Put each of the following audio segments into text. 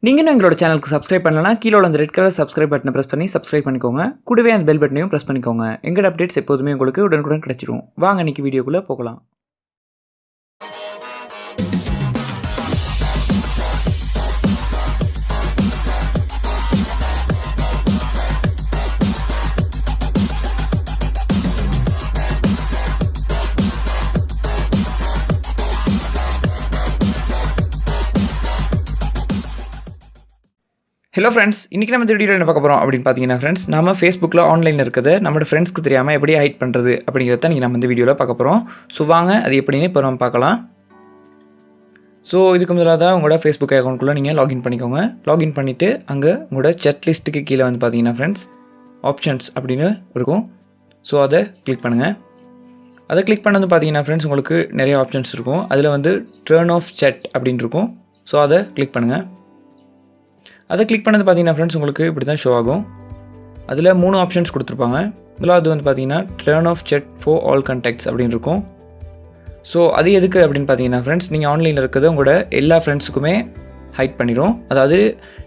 நீங்கள் இன்னும் எங்களோட சேனலுக்கு சப்ஸ்கிரைப் பண்ணலன்னா கீழே உள்ள அந்த ரெட் கலர் சப்ஸ்கிரைப் பட்டனை ப்ரெஸ் பண்ணி சப்ஸ்கிரைப் பண்ணிக்கோங்க. கூடவே அந்த பெல் பட்டனையும் ப்ரெஸ் பண்ணிக்கோங்க. எங்களோட அப்டேட்ஸ் எப்போதுமே உங்களுக்கு உடனுக்குடன் கிடைச்சிடும். வாங்க இன்னைக்கு வீடியோக்குள்ளே போகலாம். ஹலோ ஃப்ரெண்ட்ஸ், இன்றைக்கி நம்ம இந்த வீடியோவில் என்ன பார்க்க போகிறோம் அப்படின்னு பார்த்தீங்கன்னா ஃப்ரெண்ட்ஸ், நம்ம ஃபேஸ்புக்கில் ஆன்லைனில் இருக்கிறத நம்மளோட ஃப்ரெண்ட்ஸ்க்கு தெரியாமல் எப்படி ஹைட் பண்ணுறது அப்படிங்கிறத நீங்கள் நம்ம இந்த வீடியோவில் பார்க்க போகிறோம். ஸோ வாங்க அது எப்படின்னு இப்போ நம்ம பார்க்கலாம். ஸோ இதுக்கு முதலாக உங்களோட ஃபேஸ்புக் அக்கௌண்ட்குள்ளே நீங்கள் லாகின் பண்ணிக்கோங்க. லாகின் பண்ணிவிட்டு அங்கே உங்களோட செக் லிஸ்ட்டுக்கு கீழே வந்து பார்த்தீங்கன்னா ஃப்ரெண்ட்ஸ் ஆப்ஷன்ஸ் அப்படின்னு இருக்கும். ஸோ அதை கிளிக் பண்ணுங்கள். அதை கிளிக் பண்ணது பார்த்தீங்கன்னா ஃப்ரெண்ட்ஸ் உங்களுக்கு நிறைய ஆப்ஷன்ஸ் இருக்கும். அதில் வந்து டர்ன் ஆஃப் சேட் அப்படின்னு இருக்கும். ஸோ அதை கிளிக் பண்ணுங்கள். அதை கிளிக் பண்ணது பார்த்தீங்கன்னா ஃப்ரெண்ட்ஸ் உங்களுக்கு இப்படி தான் ஷோ ஆகும். அதில் 3 ஆப்ஷன்ஸ் கொடுத்துருப்பாங்க. முதலாவது வந்து பார்த்தீங்கன்னா turn off chat for all contacts அப்படின்னு இருக்கும். ஸோ அது எதுக்கு அப்படின்னு பார்த்தீங்கன்னா ஃப்ரெண்ட்ஸ், நீங்கள் ஆன்லைனில் இருக்கிறத உங்களோட எல்லா ஃப்ரெண்ட்ஸுக்குமே ஹைட் பண்ணிடும். அதாவது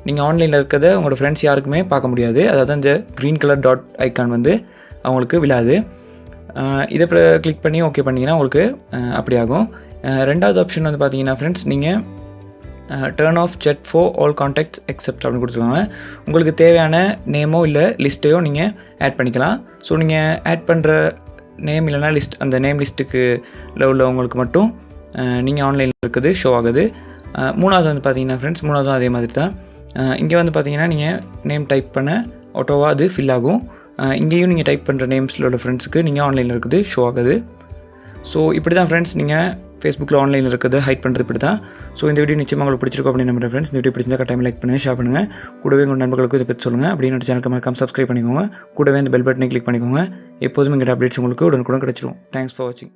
நீங்கள் ஆன்லைனில் இருக்கிறத உங்களோட ஃப்ரெண்ட்ஸ் யாருக்குமே பார்க்க முடியாது. அதாவது அந்த க்ரீன் கலர் டாட் ஐக்கான் வந்து அவங்களுக்கு விழாது. இதை கிளிக் பண்ணி ஓகே பண்ணிங்கன்னா உங்களுக்கு அப்படி ஆகும். ரெண்டாவது ஆப்ஷன் வந்து பார்த்தீங்கன்னா ஃப்ரெண்ட்ஸ், நீங்கள் turn off chat for all contacts except அப்படின்னு கொடுத்துருக்காங்க. உங்களுக்கு தேவையான நேமோ இல்லை லிஸ்ட்டையோ நீங்கள் ஆட் பண்ணிக்கலாம். ஸோ நீங்கள் ஆட் பண்ணுற நேம் இல்லைனா லிஸ்ட், அந்த நேம் லிஸ்ட்டுக்கு உள்ளவங்களுக்கு மட்டும் நீங்கள் ஆன்லைனில் இருக்குது ஷோ ஆகுது. மூணாவது வந்து பார்த்தீங்கன்னா ஃப்ரெண்ட்ஸ், மூணாவதும் அதே மாதிரி தான். இங்கே வந்து பார்த்தீங்கன்னா நீங்கள் நேம் டைப் பண்ண ஆட்டோவாக அது ஃபில் ஆகும். இங்கேயும் நீங்கள் டைப் பண்ணுற நேம்ஸில் உள்ள ஃப்ரெண்ட்ஸுக்கு நீங்கள் ஆன்லைனில் இருக்குது ஷோ ஆகுது. ஸோ இப்படி தான் ஃப்ரெண்ட்ஸ் நீங்கள் ஃபேஸ்புக்கில் ஆன்லைனில் இருக்கிறது ஹைட் பண்ணுறது இப்படி தான். ஸோ இந்த வீடியோ நிச்சயமாக உங்களுக்கு பிடிச்சிருக்கும் அப்படின்னு நம்புறேன் ஃப்ரெண்ட்ஸ். இந்த வீடியோ பிடிச்சிருந்தா கட்டாயம் லைக் பண்ணுங்கள், ஷேர் பண்ணுங்கள். கூடவே உங்கள் நண்பர்களுக்கு இதை பற்றி சொல்லுங்கள். அப்படின்னு என்னோட சேனலுக்கு மறக்காம சப்ஸ்கிரைப் பண்ணிக்கோங்க. கூடவே அந்த பெல் பட்டனை கிளிக் பண்ணிக்கோங்க. எப்போதும் எங்கள் அப்டேட்ஸ் உங்களுக்கு உடனுக்குடன் கிடைச்சிடும். தேங்க்ஸ் ஃபார் வாட்சிங்.